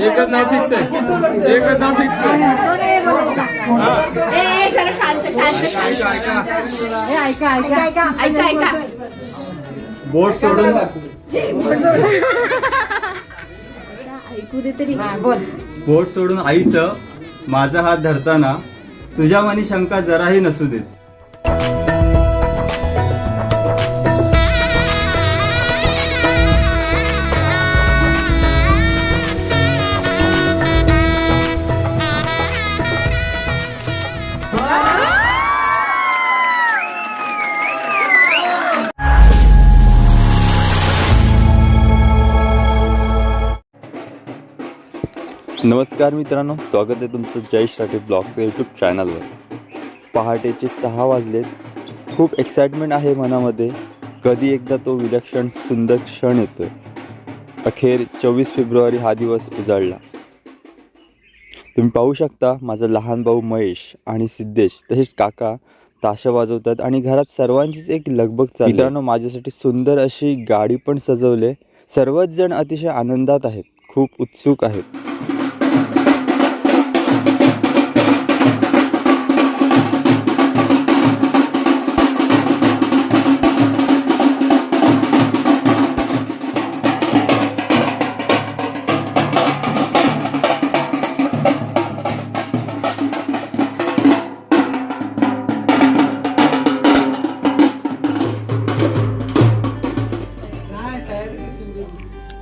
एकच नाव फिक्स आहे, एकच नाव फिक्स आहे. जरा शांत ऐका बोट सोडून ऐकू दे तरी. बोट सोडून आईचं माझा हात धरताना तुझ्या मनी शंका जराही नसू देत. नमस्कार मित्रांनो, स्वागत आहे तुमचं जयेश राठे ब्लॉग्स यूट्यूब चॅनलवर. पहाटेचे 6 वाजलेत. खूप एक्साइटमेंट आहे मनामध्ये. कधी एकदा तो विलक्षण सुंदर क्षण येतोय. अखेर 24 फेब्रुवारी हा दिवस उजाडला. तुम्ही पाहू शकता माझा लहान भाऊ महेश आणि सिद्धेश तसेच काका ताशा वाजवतात आणि घरात सर्वांचीच एक लगबग चालली. मित्रांनो, माझ्यासाठी सुंदर अशी गाडी पण सजवले. सर्वच जण अतिशय आनंदात आहेत, खूप उत्सुक आहेत.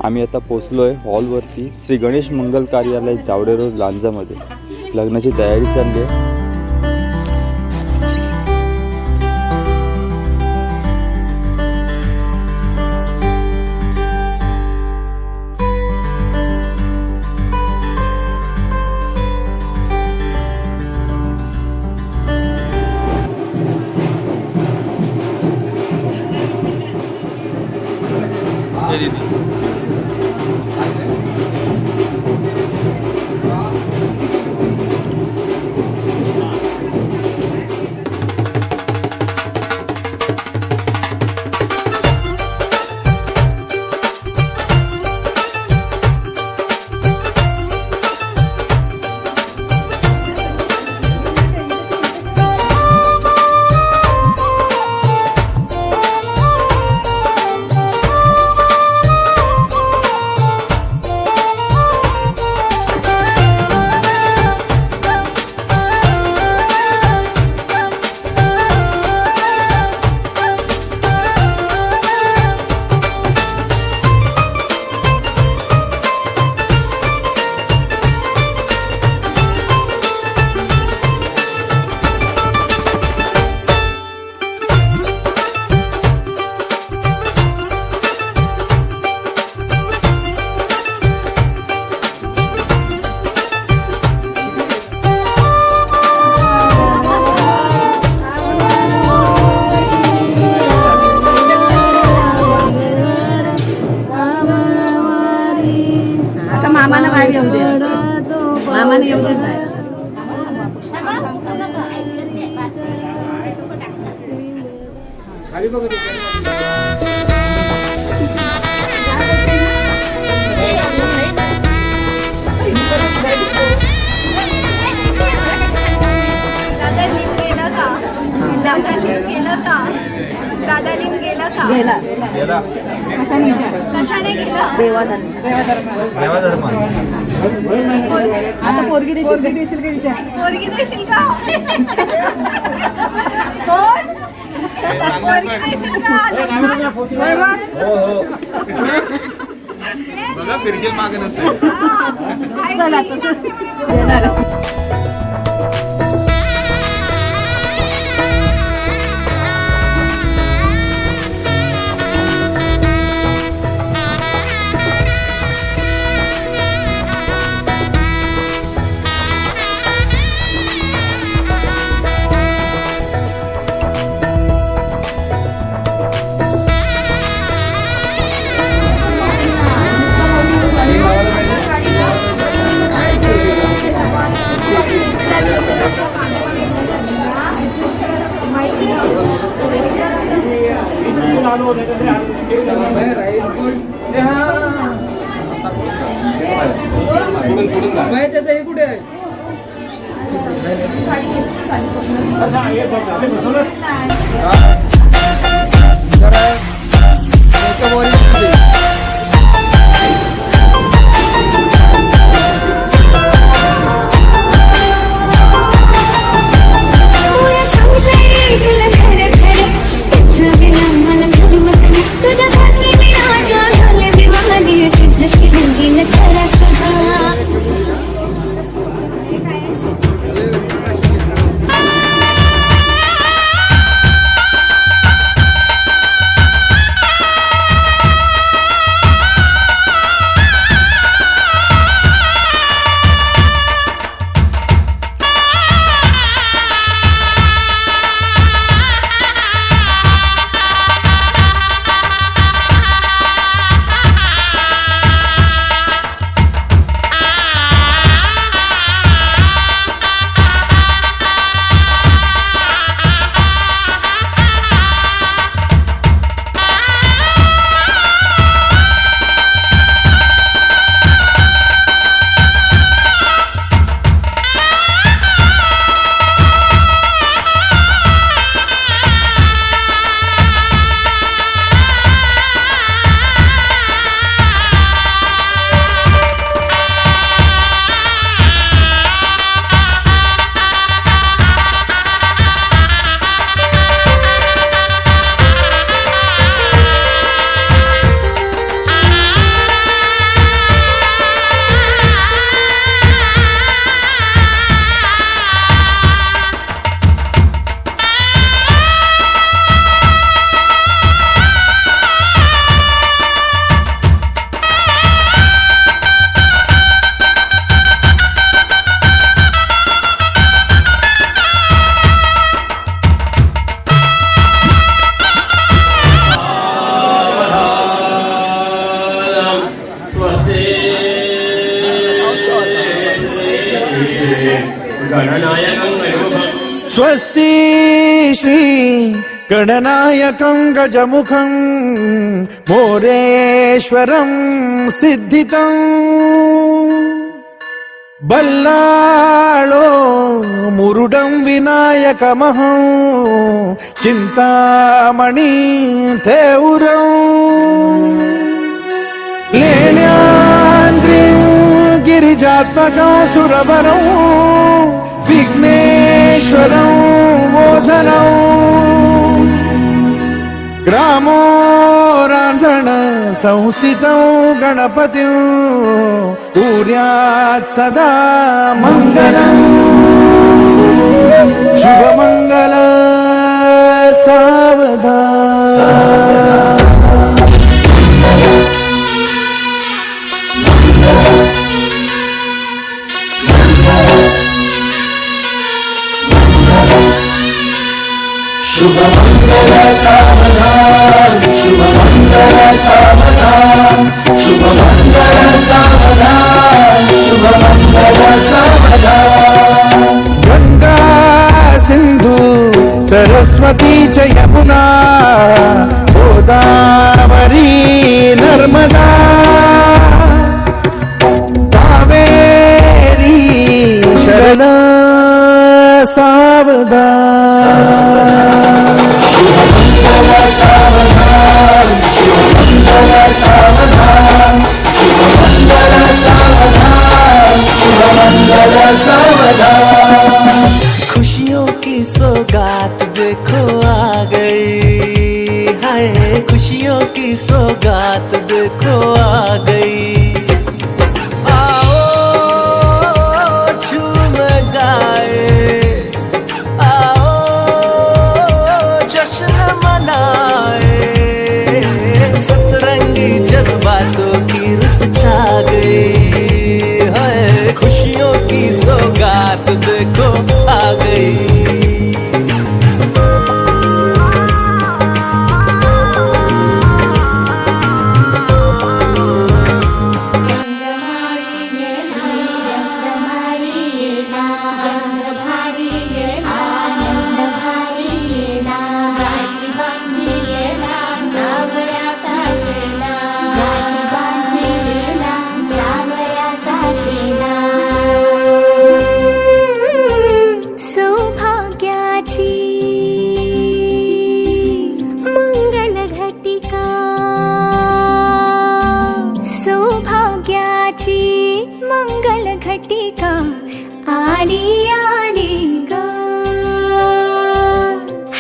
आम्ही आता पोचलोय हॉलवरती. श्री गणेश मंगल कार्यालय जावडे रोड लांजामध्ये. लग्नाची तयारी चालली आहे. मामाला बाहेर येऊ दे, मामाने येऊ दे बाहेर. दादा लिंब गेला का? गेला. कशाने गेला? देवाधर्म. आता पोरगी देशील का विचार? पोरगी देशील का? कोण? पोरगी देशील का? बघा फिरशील मागे नसते. स्वस्ति श्री गणनायकं गजमुखं मोरेश्वरं सिद्धितं बल्लाळो मुरुडं विनायकमहं चिन्तामणि थेउरं लेण्याद्रिं गिरिजात्मकं सुरवरं विघ्नेश्वरं मोचनं ग्रामो रांझण संस्थितं गणपतिं कुर्यात् सदा मङ्गलम् शुभमङ्गल सावधान शुभमंगल सावधान शुभमंगल सावधान शुभमंगल सावधान शुभमंगल सावधान गंगा सिंधु सरस्वती च यमुना गोदावरी नर्मदा कावेरी शरण सावधान शुभमंगल सावधान शुभमंगल सावधान शुभमंगल सावधान शुभमंगल सावधान खुशियों की सौगात देखो आ गई हाय खुशियों की सौगात देखो आ गई आओ झूम गाए आओ जश्न मनाए सतरंगी जज्बातों की रुत छा गई है खुशियों की सौगात देखो आ गई आनंद भारी आली आली ग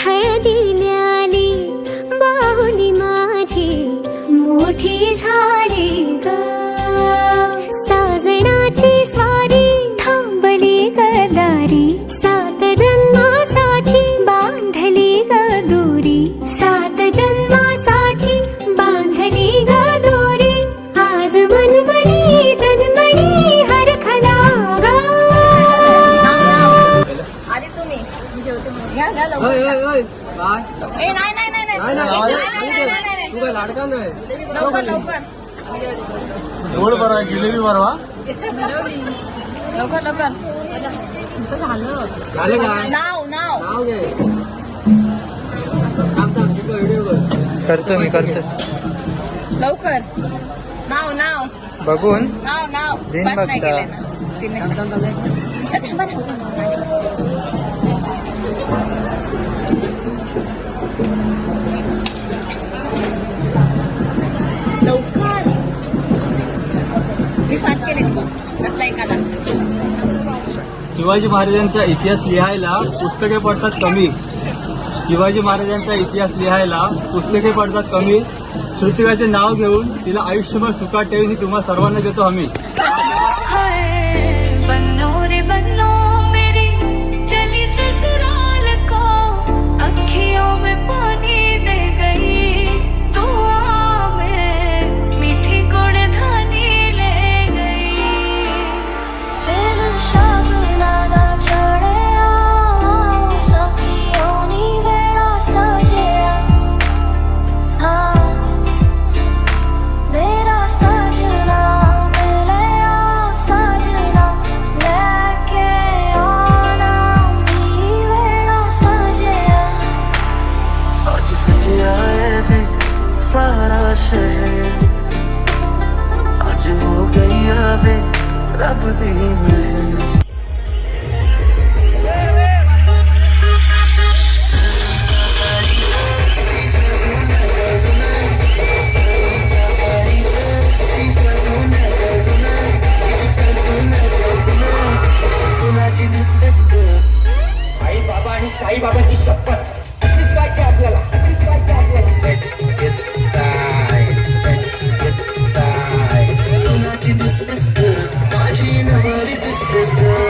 हळदीला आली बाहुली माझी मोठी झाली ग साजणाची स्वारी थांबली गदारी 7 जन्मासाठी बांधली ग दोरी 7 जन्मासाठी बांधली ग दोरी आज मनमणी तन्मणी हरखला ग आधी तुम्ही मी जेवते मग. घ्या घ्या लवकर. ए नाही. तू काय लाडका नाही लवकर लवकर एवढं बरं आहे जिलेबी बरवा लवकर लवकर तुमचं झालं झालं काय नाव नाव घे व्हिडिओ करतो मी करतो लवकर नाव बघून नाव दिन बस नाही बघता. केलंय ना. तिने. थांबा ना. लवकर मी पाठ केले त्यातला एखादा शिवाजी महाराजांचा इतिहास लिहायला पुस्तके पडतात कमी. शिवाजी महाराजांचा इतिहास लिहायला पुस्तके पडतात कमी. श्रुतिकाचे नाव घेऊन तिला आयुष्यभर सुखात ठेवून ही तुम्हा सर्वांना देतो आम्ही. बन्नो रे बन्नो मेरी चली ससुराल को अखियों में पानी दे गई दुआ में मीठी गुड़धानी ले गई तेरा शागुनागा चढ़या सखियों नी वेड़ा सजया हाँ मेरा सजना मिलया सजना लेके आना भी वेड़ा सजया आज सजया है सारा शहर आज हो गया बे रब दी महल आई बाबा आणि साईबाबाची शपथ अशीच पाहिजे आपल्याला माझी दिसतेस ग माझी नवारी दिसतेस ग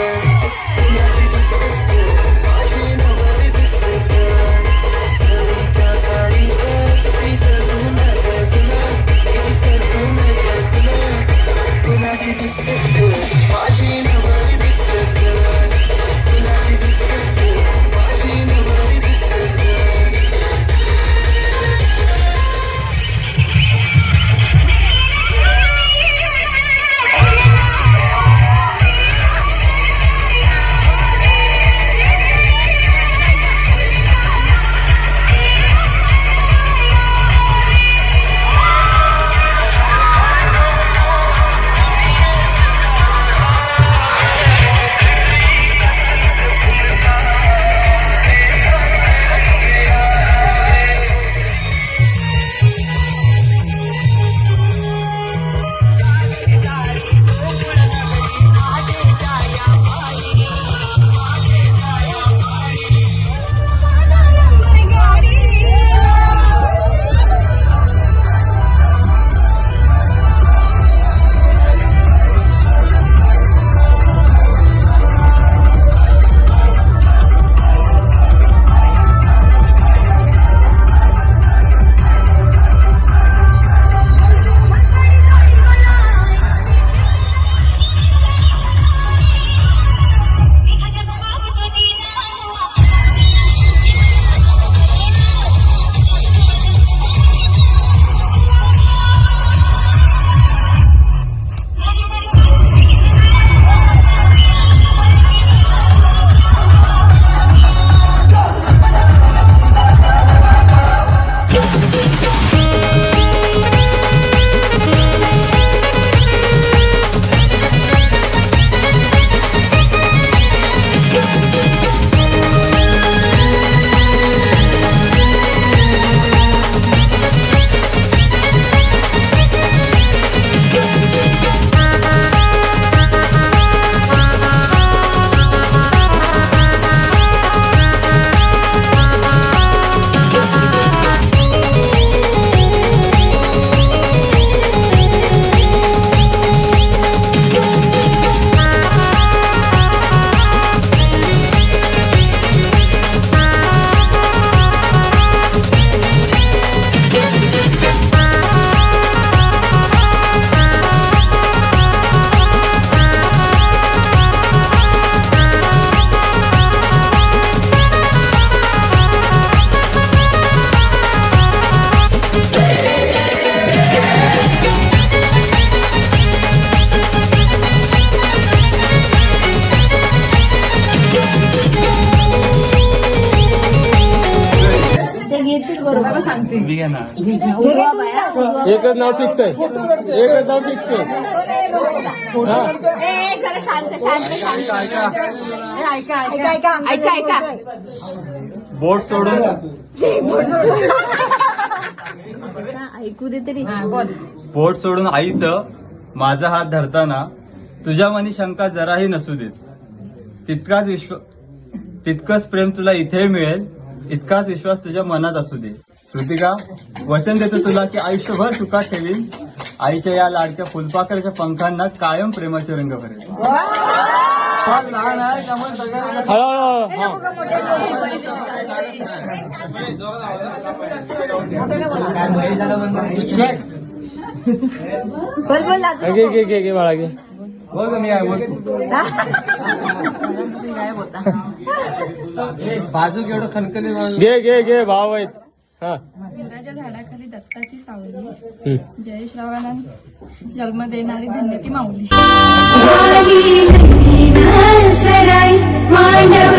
मी घेणार. एकच नाव फिक्स आहे. एकच नाव फिक्स आहे. हा. जरा शांत शांत शांत ऐका ऐका ऐका ऐका ऐका बोट सोडून ऐकू दे तरी बोल. बोट सोडून आईचं माझा हात धरताना तुझ्या मनी शंका जराही नसू देत. तितकंच प्रेम तुला इथे मिळेल, इतकाच विश्वास तुझ्या मनात असू दे. श्रुतिका, वचन देतो तुला की आयुष्यभर सुखात ठेवीन. आईच्या या लाडक्या फुलपाखराच्या पंखांना कायम प्रेमाचे रंग भरेल. हळूहळू. हा. बोल बोल घे घे घे घे बाळा घे. गायब होता. बाजू केवढं खनखनी घे घे घे भाव आहेत. हा. इंद्राच्या झाडाखाली दत्ताची सावली, जयश्रावणा जन्म देणारी धन्य ती माऊली. सराई मांडव